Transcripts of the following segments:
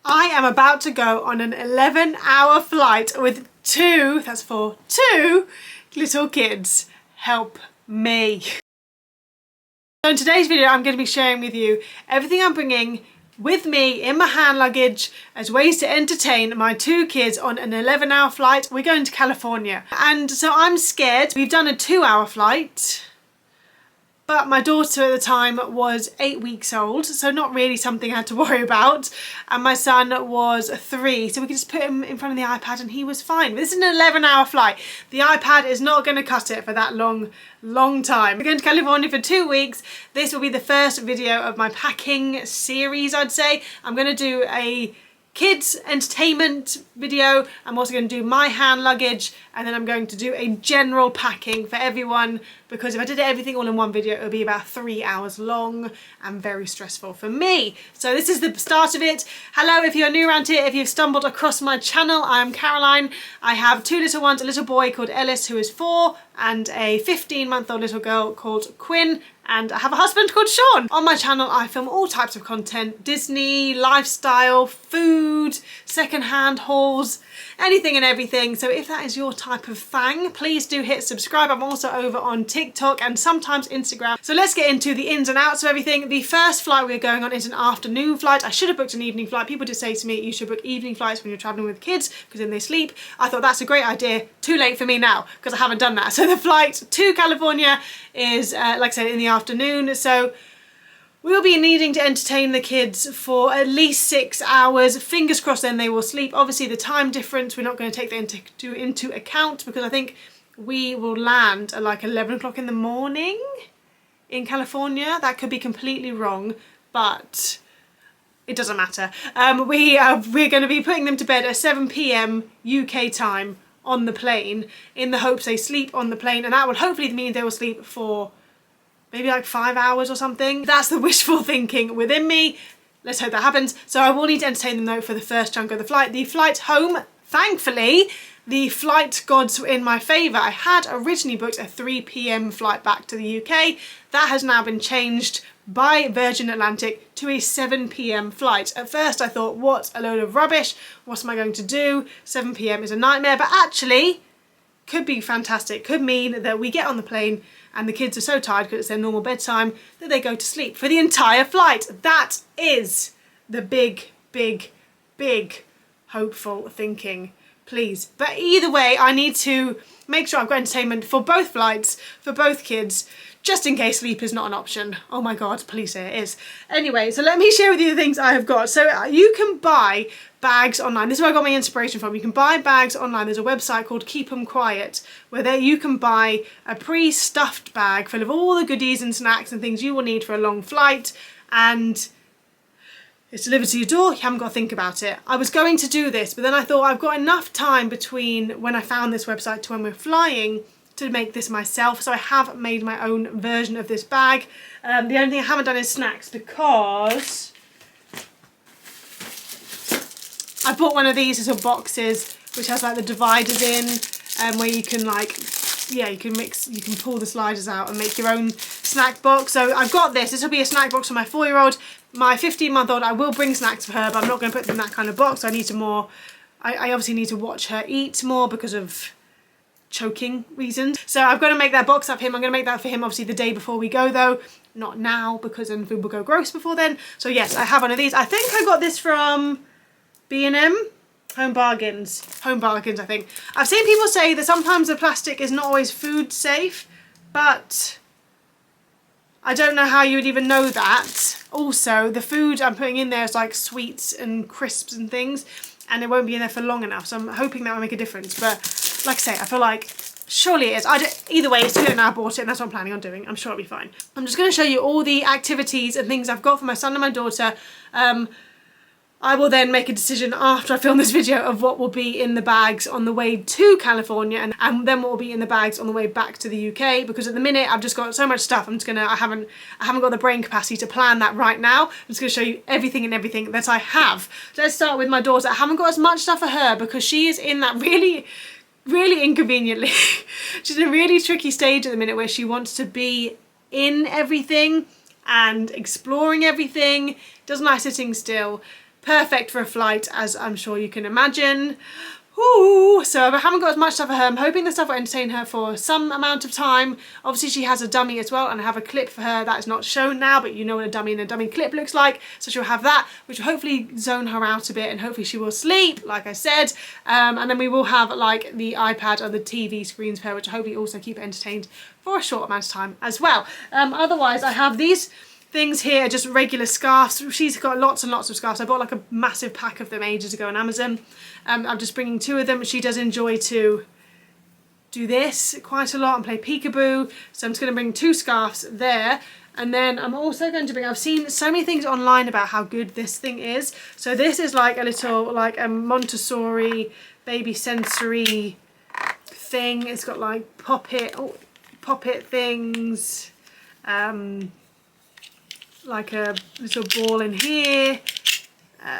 I am about to go on an 11-hour flight with two little kids. Help me. So in today's video, I'm going to be sharing with you everything I'm bringing with me in my hand luggage as ways to entertain my two kids on an 11-hour flight. We're going to California. And so I'm scared. We've done a 2-hour flight. But my daughter at the time was 8 weeks old, so not really something I had to worry about. And my son was 3, so we could just put him in front of the iPad and he was fine. But this is an 11-hour flight. The iPad is not going to cut it for that long time. We're going to California for 2 weeks. This will be the first video of my packing series, I'd say. I'm going to do a kids entertainment video. I'm also going to do my hand luggage, and then I'm going to do a general packing for everyone, because if I did everything all in one video it would be about 3 hours long and very stressful for me. So this is the start of it. Hello, if you're new around here, if you've stumbled across my channel, I'm Caroline. I have two little ones, a little boy called Ellis who is 4 and a 15-month-old little girl called Quinn, and I have a husband called Sean. On my channel I film all types of content: Disney, lifestyle, food, secondhand hauls, anything and everything. So if that is your type of thing, please do hit subscribe. I'm also over on TikTok and sometimes Instagram. So let's get into the ins and outs of everything. The first flight we're going on is an afternoon flight. I should have booked an evening flight. People did say to me you should book evening flights when you're traveling with kids because then they sleep. I thought that's a great idea. Too late for me now because I haven't done that. So the flight to California is like I said in the afternoon. So we'll be needing to entertain the kids for at least 6 hours. Fingers crossed then they will sleep. Obviously the time difference, we're not going to take that into account, because I think we will land at like 11 o'clock in the morning in California. That could be completely wrong, but it doesn't matter. We're going to be putting them to bed at 7 p.m. UK time on the plane, in the hopes they sleep on the plane, and that will hopefully mean they will sleep for maybe like 5 hours or something. That's the wishful thinking within me. Let's hope that happens. So I will need to entertain them though for the first chunk of the flight. The flight home, thankfully, the flight gods were in my favour. I had originally booked a 3 p.m. flight back to the UK. That has now been changed by Virgin Atlantic to a 7 p.m. flight. At first I thought, what a load of rubbish. What am I going to do? 7 p.m. is a nightmare, but actually could be fantastic. Could mean that we get on the plane and the kids are so tired because it's their normal bedtime that they go to sleep for the entire flight. That is the big hopeful thinking, please. But either way, I need to make sure I've got entertainment for both flights, for both kids, just in case sleep is not an option. Oh my God, please say it is. Anyway, so let me share with you the things I have got. So you can buy bags online. This is where I got my inspiration from. You can buy bags online. There's a website called Keep 'em Quiet, where there you can buy a pre-stuffed bag full of all the goodies and snacks and things you will need for a long flight, and it's delivered to your door. You haven't got to think about it. I was going to do this, but then I thought I've got enough time between when I found this website to when we're flying to make this myself. So I have made my own version of this bag. The only thing I haven't done is snacks, because I bought one of these little boxes which has like the dividers in, where you can you can pull the sliders out and make your own snack box. So I've got this. This will be a snack box for my 4-year-old. My 15-month-old, I will bring snacks for her, but I'm not going to put them in that kind of box. I need to I obviously need to watch her eat more because of choking reasons. So I've got to make that box up him. I'm going to make that for him obviously the day before we go though, not now, because then food will go gross before then. So yes, I have one of these. I think I got this from B&M. Home Bargains, I think. I've seen people say that sometimes the plastic is not always food safe, but I don't know how you would even know that. Also, the food I'm putting in there is like sweets and crisps and things, and it won't be in there for long enough, so I'm hoping that will make a difference. But like I say, I feel like surely it is. Either way, it's too late now. I bought it and that's what I'm planning on doing. I'm sure it'll be fine. I'm just going to show you all the activities and things I've got for my son and my daughter. I will then make a decision after I film this video of what will be in the bags on the way to California, and then what will be in the bags on the way back to the UK, because at the minute I've just got so much stuff. I haven't got the brain capacity to plan that right now. I'm just going to show you everything that I have. Let's start with my daughter. I haven't got as much stuff for her because she is in that really inconveniently she's in a really tricky stage at the minute where she wants to be in everything and exploring everything, doesn't like sitting still. perfect for a flight, as I'm sure you can imagine. Ooh, so I haven't got as much stuff for her. I'm hoping the stuff will entertain her for some amount of time. Obviously she has a dummy as well, and I have a clip for her that is not shown now, but you know what a dummy and a dummy clip looks like. So she'll have that, which will hopefully zone her out a bit, and hopefully she will sleep, like I said. And then we will have like the iPad or the TV screens for her, which will hopefully also keep her entertained for a short amount of time as well. Otherwise I have these things here, just regular scarves. She's got lots and lots of scarves. I bought like a massive pack of them ages ago on Amazon. I'm just bringing 2 of them. She does enjoy to do this quite a lot and play peekaboo. So I'm just going to bring 2 scarves there. And then I'm also going to bring, I've seen so many things online about how good this thing is. So this is like a little, like a Montessori baby sensory thing. It's got like pop-it things. Like a little ball in here.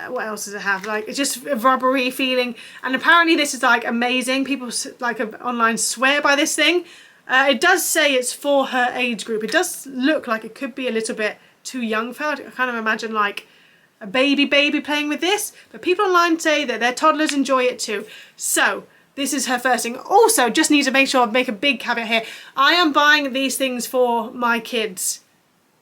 What else does it have? Like, it's just a rubbery feeling, and apparently this is like amazing. People like online swear by this thing. It does say it's for her age group. It does look like it could be a little bit too young for her. I kind of imagine like a baby playing with this, but people online say that their toddlers enjoy it too. So this is her first thing. Also, just need to make sure I make a big caveat here. I am buying these things for my kids.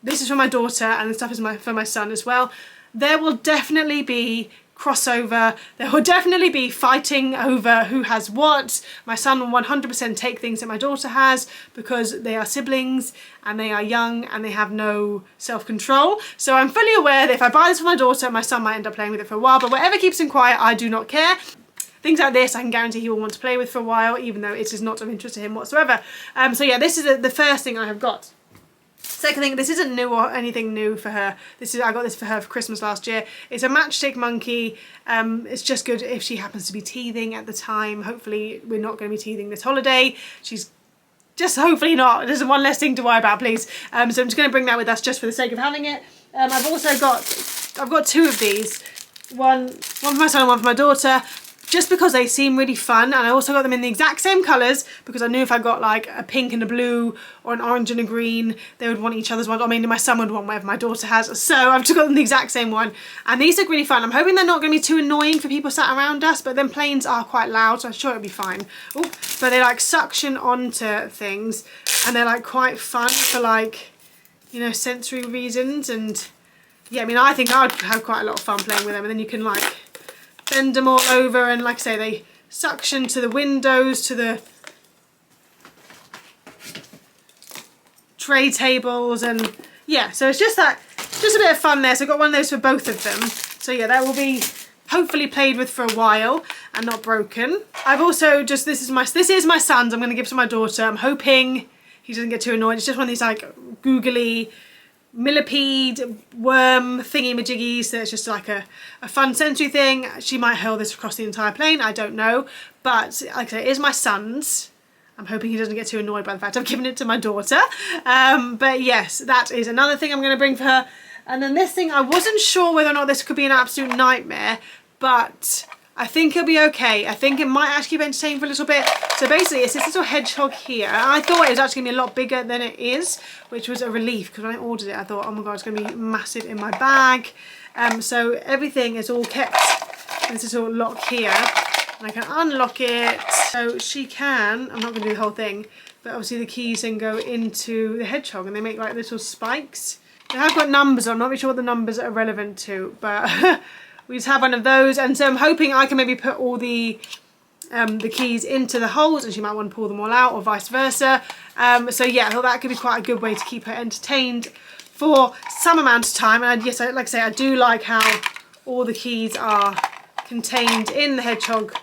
This is for my daughter, and the stuff is for my son as well. There will definitely be crossover. There will definitely be fighting over who has what. My son will 100% take things that my daughter has because they are siblings and they are young and they have no self-control. So I'm fully aware that if I buy this for my daughter, my son might end up playing with it for a while, but whatever keeps him quiet, I do not care. Things like this I can guarantee he will want to play with for a while, even though it is not of interest to him whatsoever. So yeah, this is the first thing I have got. Second thing, this isn't new or anything new for her. I got this for her for Christmas last year. It's a matchstick monkey. It's just good if she happens to be teething at the time. Hopefully we're not going to be teething this holiday. She's just hopefully not. There's one less thing to worry about, please. So I'm just going to bring that with us just for the sake of having it. I've got 2 of these. One for my son and one for my daughter. Just because they seem really fun, and I also got them in the exact same colours because I knew if I got like a pink and a blue or an orange and a green, they would want each other's one. I mean, my son would want whatever my daughter has, so I've just got them the exact same one, and these look really fun. I'm hoping they're not going to be too annoying for people sat around us, but then planes are quite loud, so I'm sure it'll be fine. Ooh, but they like suction onto things, and they're like quite fun for like, you know, sensory reasons. And yeah, I mean, I think I'd have quite a lot of fun playing with them, and then you can like bend them all over, and like I say, they suction to the windows, to the tray tables, and yeah, so it's just a bit of fun there. So I've got one of those for both of them. So yeah, that will be hopefully played with for a while and not broken. I've also this is my son's. I'm going to give to my daughter. I'm hoping he doesn't get too annoyed. It's just one of these like googly millipede worm thingy-majiggies. So it's just like a fun sensory thing. She might hurl this across the entire plane, I don't know, but like I say, it is my son's. I'm hoping he doesn't get too annoyed by the fact I've given it to my daughter. But yes, that is another thing I'm going to bring for her. And then this thing, I wasn't sure whether or not this could be an absolute nightmare, but I think it'll be okay. I think it might actually be entertaining for a little bit. So basically it's this little hedgehog here. And I thought it was actually going to be a lot bigger than it is, which was a relief, because when I ordered it I thought, oh my god, it's going to be massive in my bag. So everything is all kept in this little lock here, and I can unlock it. So she can, I'm not going to do the whole thing, but obviously the keys then go into the hedgehog, and they make like little spikes. They have got numbers on. I'm not really sure what the numbers are relevant to, but we just have one of those. And so I'm hoping I can maybe put all the keys into the holes, and she might want to pull them all out, or vice versa. So yeah, I thought that could be quite a good way to keep her entertained for some amount of time. And yes, like I say, I do like how all the keys are contained in the hedgehog.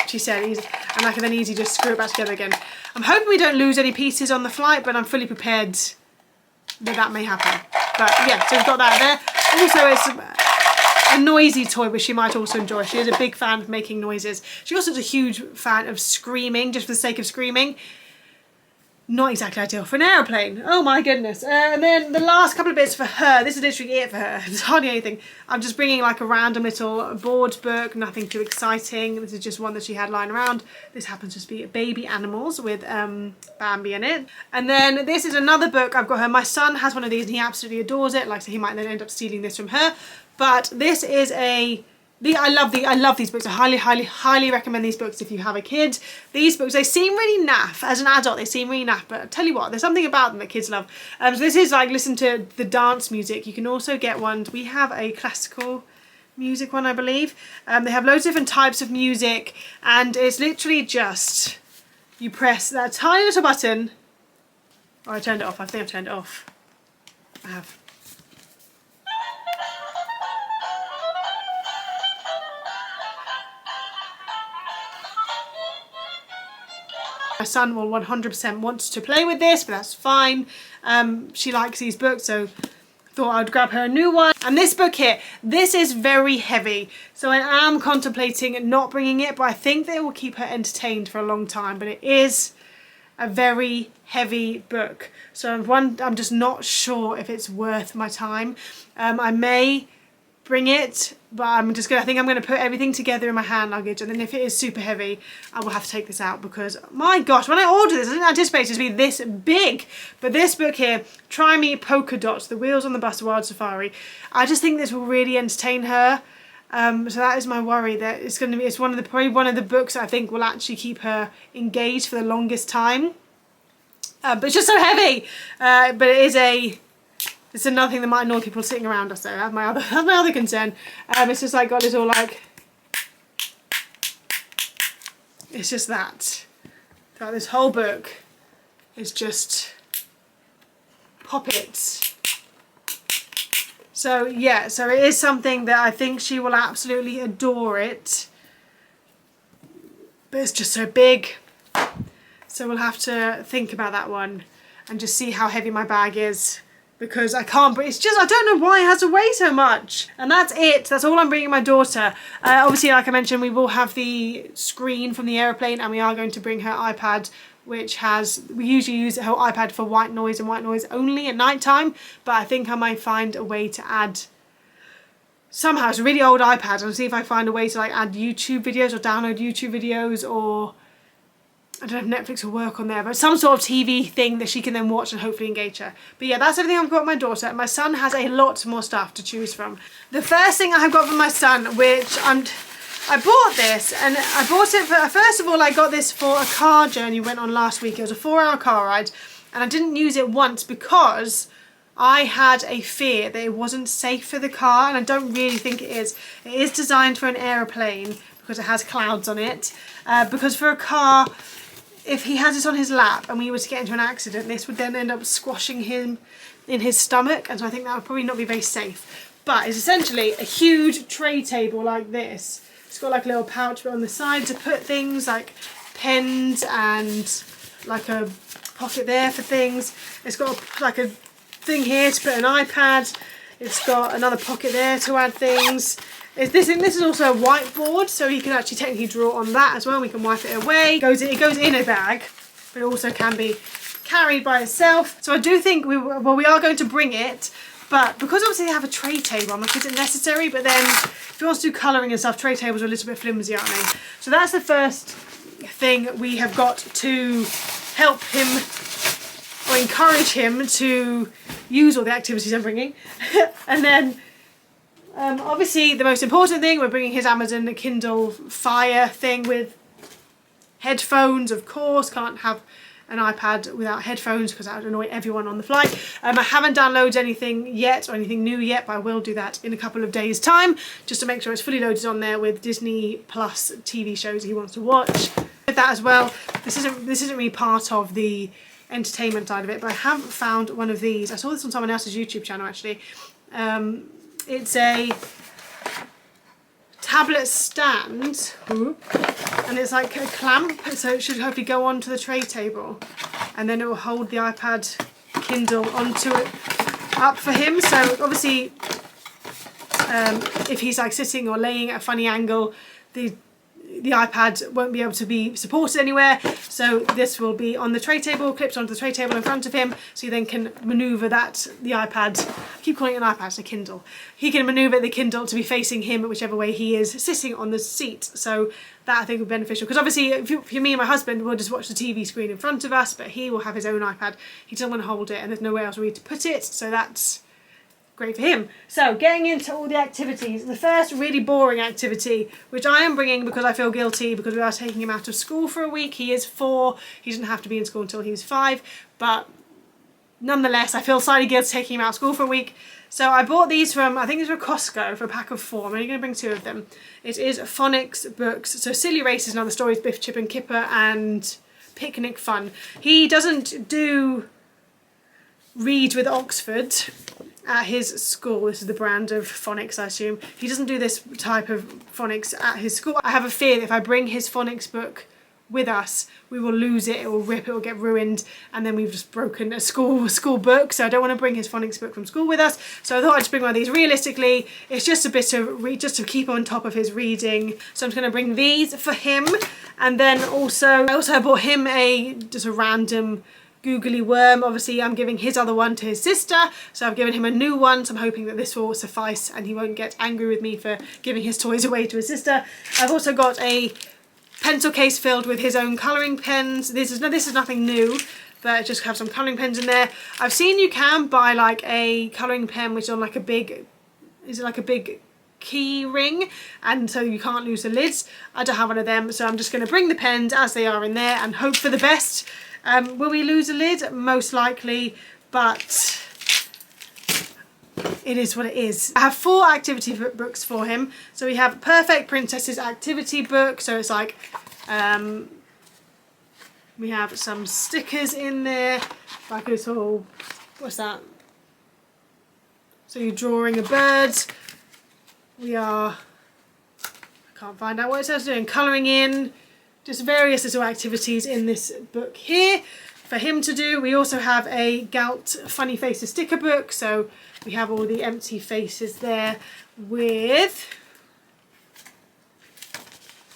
She said easy, and I can then easily just screw it back together again. I'm hoping we don't lose any pieces on the flight, but I'm fully prepared that may happen. But yeah, so we've got that there. Also, it's a noisy toy, which she might also enjoy. She is a big fan of making noises. She also is a huge fan of screaming, just for the sake of screaming. not exactly ideal for an aeroplane. Oh my goodness. And then the last couple of bits for her, this is literally it for her. It's hardly anything. I'm just bringing like a random little board book, nothing too exciting. This is just one that she had lying around. This happens to just be Baby Animals with Bambi in it. And then this is another book I've got her. My son has one of these and he absolutely adores it. Like, so he might then end up stealing this from her. But this is I love these books. I highly recommend these books if you have a kid. These books, they seem really naff. As an adult, they seem really naff, but I tell you what, there's something about them that kids love. So this is like, listen to the dance music. You can also get one. We have a classical music one, I believe. They have loads of different types of music, and it's literally just, you press that tiny little button. Oh, I turned it off. I think I've turned it off. I have. My son will 100% want to play with this, but that's fine. She likes these books, so I thought I'd grab her a new one. And this book here, this is very heavy, so I am contemplating not bringing it, but I think that it will keep her entertained for a long time. But it is a very heavy book, so I'm just not sure if it's worth my time. I may bring it, but I think I'm gonna put everything together in my hand luggage, and then if it is super heavy, I will have to take this out, because my gosh, when I ordered this, I didn't anticipate it to be this big. But this book here, Try Me Polka Dots, The Wheels on the Bus Wild Safari, I just think this will really entertain her. So that is my worry, that it's probably one of the books that I think will actually keep her engaged for the longest time. But it's just so heavy. But it's another thing that might annoy people sitting around us, though. That's my other concern. It's just like got little like, it's just that. Throughout this whole book is just poppets. So yeah, so it is something that I think she will absolutely adore it. But it's just so big. So we'll have to think about that one and just see how heavy my bag is. Because I can't, but it's just, I don't know why it has to weigh so much. And that's it, that's all I'm bringing my daughter. Obviously, like I mentioned, we will have the screen from the aeroplane, and we are going to bring her iPad, which we usually use her iPad for white noise and white noise only at night time, but I think I might find a way to add, somehow, it's a really old iPad, and see if I find a way to like add YouTube videos or download YouTube videos, or I don't know if Netflix will work on there, but some sort of TV thing that she can then watch and hopefully engage her. But yeah, that's everything I've got for my daughter. My son has a lot more stuff to choose from. The first thing I have got for my son, which I bought this, and I bought it for, first of all, I got this for a car journey we went on last week. It was a 4-hour car ride, and I didn't use it once because I had a fear that it wasn't safe for the car, and I don't really think it is. It is designed for an aeroplane because it has clouds on it. Because for a car, if he has this on his lap and we were to get into an accident, this would then end up squashing him in his stomach, and so I think that would probably not be very safe. But it's essentially a huge tray table like this. It's got like a little pouch on the side to put things like pens and like a pocket there for things. It's got like a thing here to put an iPad. It's got another pocket there to add things. This is also a whiteboard, so you can actually technically draw on that as well. We can wipe it away. It goes in a bag, but it also can be carried by itself. So I do think we are going to bring it, but because obviously they have a tray table, I'm like, is it necessary? But then if he wants to do colouring and stuff, tray tables are a little bit flimsy, aren't they? So that's the first thing we have got to help him or encourage him to use all the activities I'm bringing. And then obviously the most important thing, we're bringing his Amazon Kindle Fire thing with headphones, of course. Can't have an iPad without headphones because that would annoy everyone on the flight. I haven't downloaded anything yet, or anything new yet, but I will do that in a couple of days' time, just to make sure it's fully loaded on there with Disney Plus TV shows he wants to watch. With that as well, this isn't really part of the entertainment side of it, but I have found one of these. I saw this on someone else's YouTube channel actually. It's a tablet stand, and it's like a clamp, so it should hopefully go onto the tray table, and then it will hold the iPad Kindle onto it up for him. So obviously if he's like sitting or laying at a funny angle, the the iPad won't be able to be supported anywhere. So this will be on the tray table, clipped onto the tray table in front of him. So you then can maneuver the iPad, I keep calling it an iPad, it's a Kindle. He can maneuver the Kindle to be facing him whichever way he is sitting on the seat. So that I think would be beneficial, because obviously if you're me and my husband, we'll just watch the TV screen in front of us, but he will have his own iPad. He doesn't want to hold it and there's nowhere else really to put it, so that's great for him. So getting into all the activities, the first really boring activity, which I am bringing because I feel guilty because we are taking him out of school for a week. He is 4, he doesn't have to be in school until he's 5, but nonetheless I feel slightly guilty taking him out of school for a week. So I bought these from, I think these were Costco, for a pack of 4. I'm only going to bring 2 of them. It is phonics books. So Silly Races and Other Stories, Biff, Chip and Kipper, and Picnic Fun. He doesn't do Read with Oxford at his school. This is the brand of phonics, I assume. He doesn't do this type of phonics at his school. I have a fear that if I bring his phonics book with us, we will lose it, it will rip, it will get ruined, and then we've just broken a school book. So I don't want to bring his phonics book from school with us. So I thought I'd just bring one of these. Realistically, it's just a bit of just to keep on top of his reading. So I'm just going to bring these for him. And then I also bought him just a random googly worm. Obviously I'm giving his other one to his sister, so I've given him a new one, so I'm hoping that this will suffice and he won't get angry with me for giving his toys away to his sister. I've also got a pencil case filled with his own colouring pens. This is nothing new, but just have some colouring pens in there. I've seen you can buy like a colouring pen which is on like a big, key ring, and so you can't lose the lids. I don't have one of them, so I'm just going to bring the pens as they are in there and hope for the best. Will we lose a lid? Most likely, but it is what it is. I have 4 activity books for him. So we have Perfect Princess's activity book. So it's like, we have some stickers in there, like a little, what's that? So you're drawing a bird. I can't find out what it says doing, colouring in. Just various little activities in this book here for him to do. We also have a Galt Funny Faces sticker book, so we have all the empty faces there with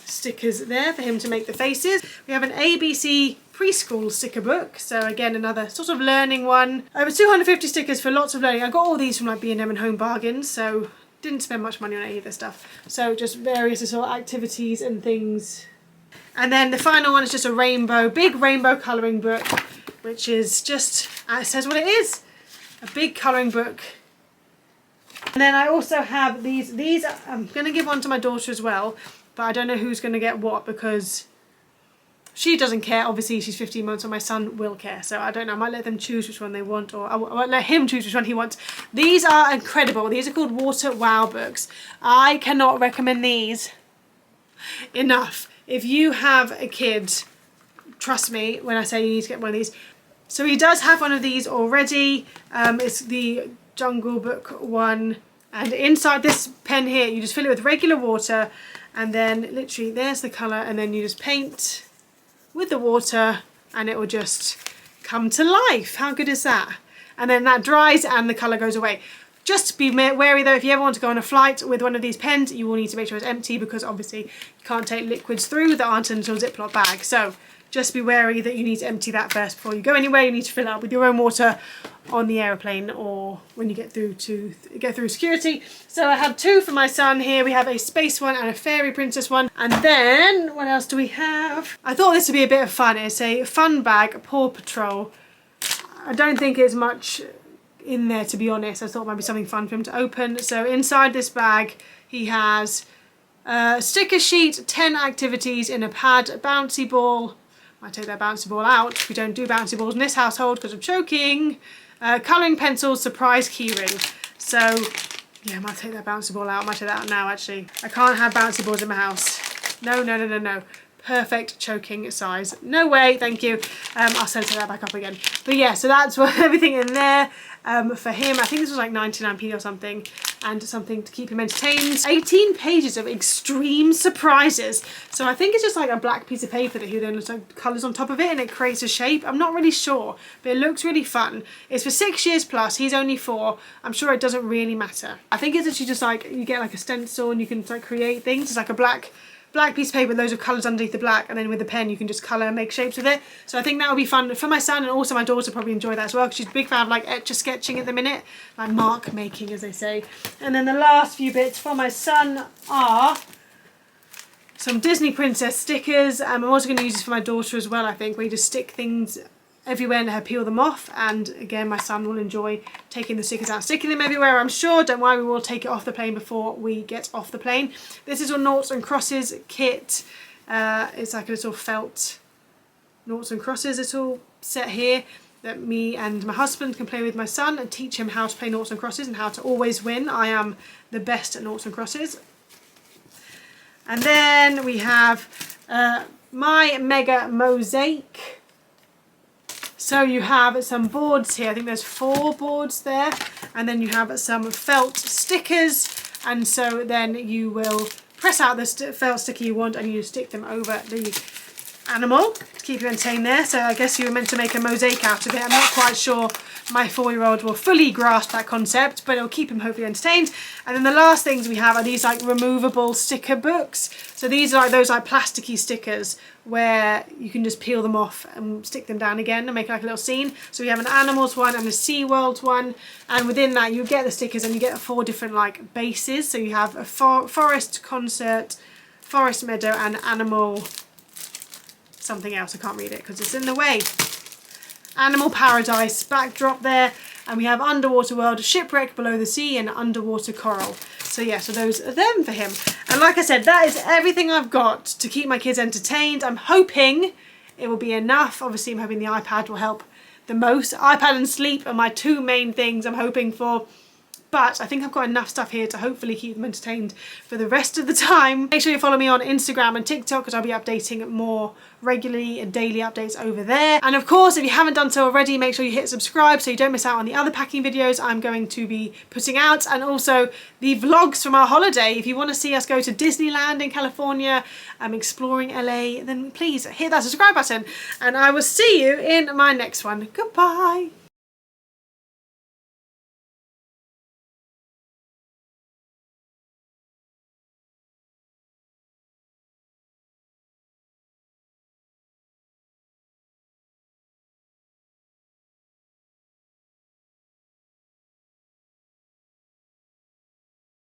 stickers there for him to make the faces. We have an ABC preschool sticker book, so again another sort of learning one. Over 250 stickers for lots of learning. I got all these from like B&M and Home Bargains, so didn't spend much money on any of this stuff. So just various little activities and things. And then the final one is just a big rainbow colouring book, which is just, it says what it is, a big colouring book. And then I also have these I'm going to give one to my daughter as well, but I don't know who's going to get what because she doesn't care. Obviously she's 15 months, and my son will care, so I don't know, I might let them choose which one they want, or I won't let him choose which one he wants. These are incredible. These are called Water Wow books. I cannot recommend these enough. If you have a kid, trust me when I say you need to get one of these. So he does have one of these already. It's the Jungle Book one, and inside this pen here you just fill it with regular water, and then literally there's the colour, and then you just paint with the water and it will just come to life. How good is that? And then that dries and the colour goes away. Just be wary though, if you ever want to go on a flight with one of these pens, you will need to make sure it's empty, because obviously you can't take liquids through that aren't in a little Ziploc bag. So just be wary that you need to empty that first before you go anywhere. You need to fill it up with your own water on the aeroplane or when you get through security. So I have 2 for my son here. We have a space one and a fairy princess one. And then what else do we have? I thought this would be a bit of fun. It's a fun bag, Paw Patrol. I don't think it's much in there, to be honest. I thought it might be something fun for him to open. So inside this bag he has a sticker sheet, 10 activities in a pad, a bouncy ball. I take that bouncy ball out. We don't do bouncy balls in this household because I'm choking. Colouring pencils, surprise keyring. So yeah, I might take that bouncy ball out. I might take that out now actually. I can't have bouncy balls in my house. No. Perfect choking size. No way, thank you. I'll send that back up again. But yeah, so that's what everything in there for him. I think this was like 99p or something, and something to keep him entertained. 18 pages of extreme surprises. So I think it's just like a black piece of paper that he then like colours on top of it and it creates a shape. I'm not really sure, but it looks really fun. It's for 6 years plus. He's only 4. I'm sure it doesn't really matter. I think it's actually just like you get like a stencil and you can like create things. It's like a black black piece of paper with loads of colours underneath the black, and then with a pen you can just colour and make shapes with it. So I think that would be fun for my son, and also my daughter probably enjoy that as well, because she's a big fan of like etch-a-sketching at the minute, like mark making as they say. And then the last few bits for my son are some Disney princess stickers. I'm also going to use this for my daughter as well, I think, where you just stick things everywhere and let her peel them off. And again, my son will enjoy taking the stickers out, sticking them everywhere, I'm sure. Don't worry, we will take it off the plane before we get off the plane. This is a noughts and crosses kit. It's like a little felt noughts and crosses little set here that me and my husband can play with my son and teach him how to play noughts and crosses and how to always win. I am the best at noughts and crosses. And then we have my mega mosaic. So you have some boards here. I think there's 4 boards there, and then you have some felt stickers, and so then you will press out the felt sticker you want and you stick them over the animal to keep you entertained there. So I guess you were meant to make a mosaic out of it. I'm not quite sure my 4-year-old will fully grasp that concept, but it'll keep him hopefully entertained. And then the last things we have are these like removable sticker books. So these are like those like plasticky stickers where you can just peel them off and stick them down again and make like a little scene. So we have an animals one and a SeaWorld one, and within that you get the stickers and you get 4 different like bases. So you have a forest, concert, forest, meadow, and animal something else. I can't read it because it's in the way. Animal paradise backdrop there, and we have underwater world, shipwreck below the sea, and underwater coral. So yeah, so those are them for him. And like I said, that is everything I've got to keep my kids entertained. I'm hoping it will be enough. Obviously I'm hoping the iPad will help the most. iPad and sleep are my 2 main things I'm hoping for. But I think I've got enough stuff here to hopefully keep them entertained for the rest of the time. Make sure you follow me on Instagram and TikTok, because I'll be updating more regularly and daily updates over there. And of course, if you haven't done so already, make sure you hit subscribe so you don't miss out on the other packing videos I'm going to be putting out, and also the vlogs from our holiday. If you want to see us go to Disneyland in California, exploring LA, then please hit that subscribe button, and I will see you in my next one. Goodbye.